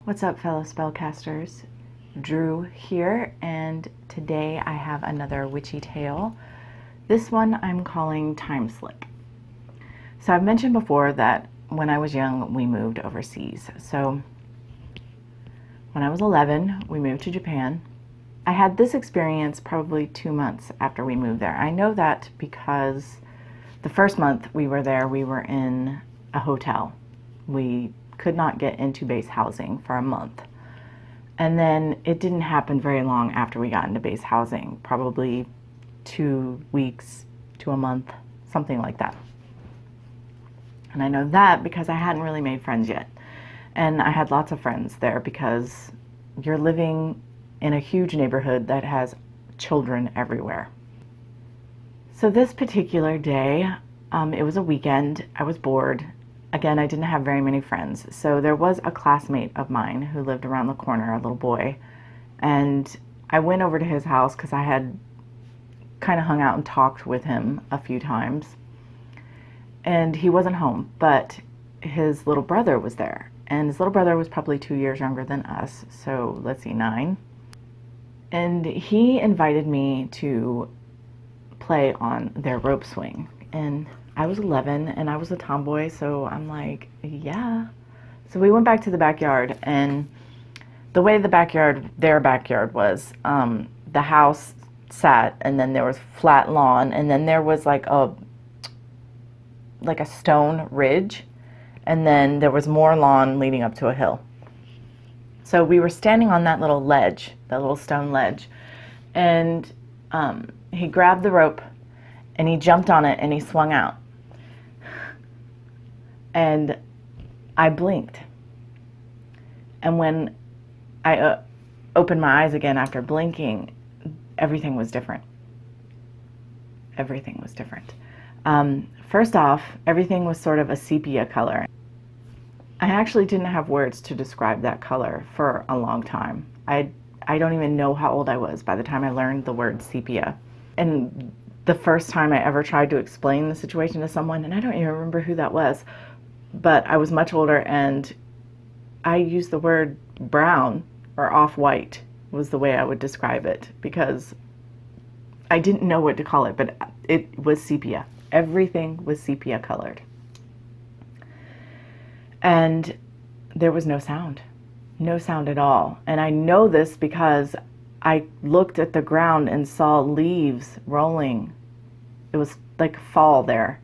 What's up, fellow spellcasters? Drew here, and today I have another witchy tale. This one I'm calling Time Slip. So I've mentioned before that when I was young we moved overseas. So when I was 11 we moved to Japan. I had this experience probably 2 months after we moved there. I know that because the first month we were there we were in a hotel. We could not get into base housing for a month. And then it didn't happen very long after we got into base housing, probably 2 weeks to a month, something like that. And I know that because I hadn't really made friends yet. And I had lots of friends there because you're living in a huge neighborhood that has children everywhere. So this particular day, it was a weekend, I was bored. Again, I didn't have very many friends, so there was a classmate of mine who lived around the corner, a little boy, and I went over to his house because I had kind of hung out and talked with him a few times, and he wasn't home, but his little brother was there, and his little brother was probably 2 years younger than us, so let's see, 9, and he invited me to play on their rope swing, and I was 11 and I was a tomboy, so I'm like, yeah. So we went back to the backyard, and the way their backyard was, the house sat, and then there was flat lawn, and then there was like a stone ridge, and then there was more lawn leading up to a hill. So we were standing on that little ledge, that little stone ledge, and he grabbed the rope and he jumped on it and he swung out. And I blinked. And when I opened my eyes again after blinking, everything was different. Everything was different. First off, everything was sort of a sepia color. I actually didn't have words to describe that color for a long time. I don't even know how old I was by the time I learned the word sepia. And the first time I ever tried to explain the situation to someone, and I don't even remember who that was, but I was much older, and I used the word brown or off-white was the way I would describe it, because I didn't know what to call it, but it was sepia. Everything was sepia colored. And there was no sound at all. And I know this because I looked at the ground and saw leaves rolling. It was like fall there.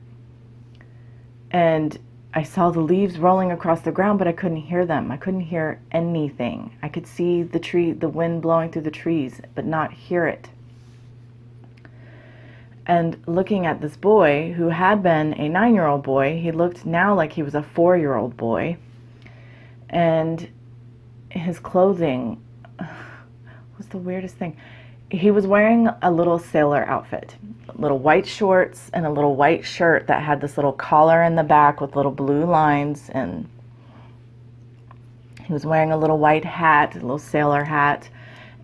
And I saw the leaves rolling across the ground, but I couldn't hear them. I couldn't hear anything. I could see the wind blowing through the trees, but not hear it. And looking at this boy, who had been a 9-year-old boy, he looked now like he was a 4-year-old boy. And his clothing was the weirdest thing. He was wearing a little sailor outfit, little white shorts and a little white shirt that had this little collar in the back with little blue lines, and he was wearing a little white hat, a little sailor hat,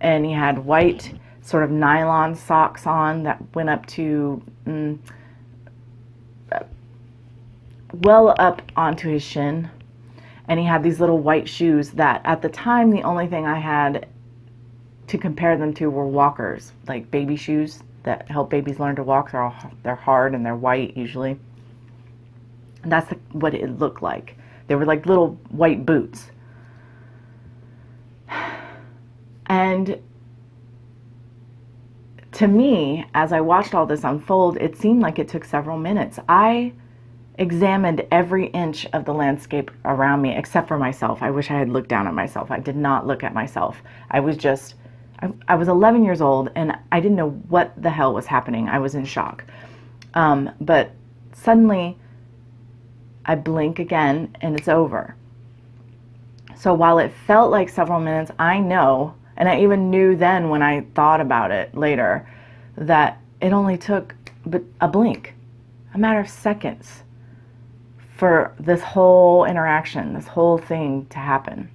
and he had white sort of nylon socks on that went up to well up onto his shin, and he had these little white shoes that at the time the only thing I had to compare them to were walkers, like baby shoes that help babies learn to walk. They're hard and they're white usually. And that's what it looked like. They were like little white boots. And to me, as I watched all this unfold, it seemed like it took several minutes. I examined every inch of the landscape around me except for myself. I wish I had looked down at myself. I did not look at myself. I was 11 years old, and I didn't know what the hell was happening. I was in shock. But suddenly, I blink again, and it's over. So while it felt like several minutes, I know, and I even knew then when I thought about it later, that it only took a blink, a matter of seconds, for this whole interaction, this whole thing to happen.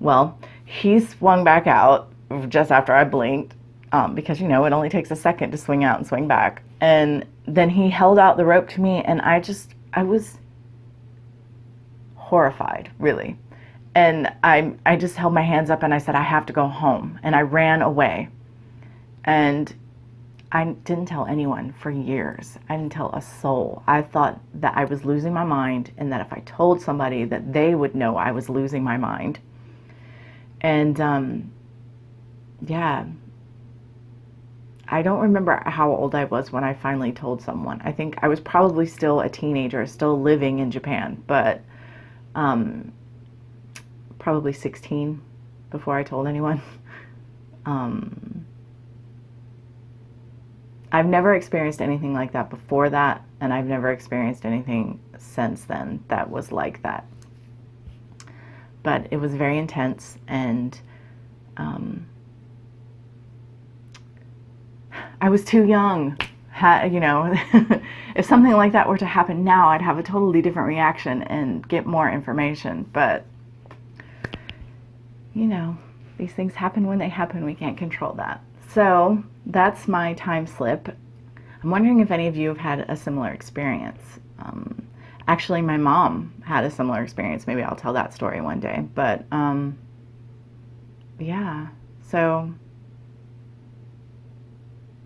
Well, he swung back out just after I blinked, because, it only takes a second to swing out and swing back. And then he held out the rope to me, and I was horrified, really. And I just held my hands up and I said, I have to go home. And I ran away. And I didn't tell anyone for years. I didn't tell a soul. I thought that I was losing my mind and that if I told somebody that they would know I was losing my mind. And yeah, I don't remember how old I was when I finally told someone. I think I was probably still a teenager, still living in Japan, but probably 16 before I told anyone. I've never experienced anything like that before that, and I've never experienced anything since then that was like that. But it was very intense, and I was too young. You know, if something like that were to happen now, I'd have a totally different reaction and get more information. But, you know, these things happen when they happen. We can't control that. So that's my time slip. I'm wondering if any of you have had a similar experience. Actually, my mom had a similar experience. Maybe I'll tell that story one day. But yeah, so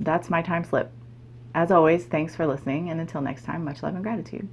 that's my time slip. As always, thanks for listening, and until next time, much love and gratitude.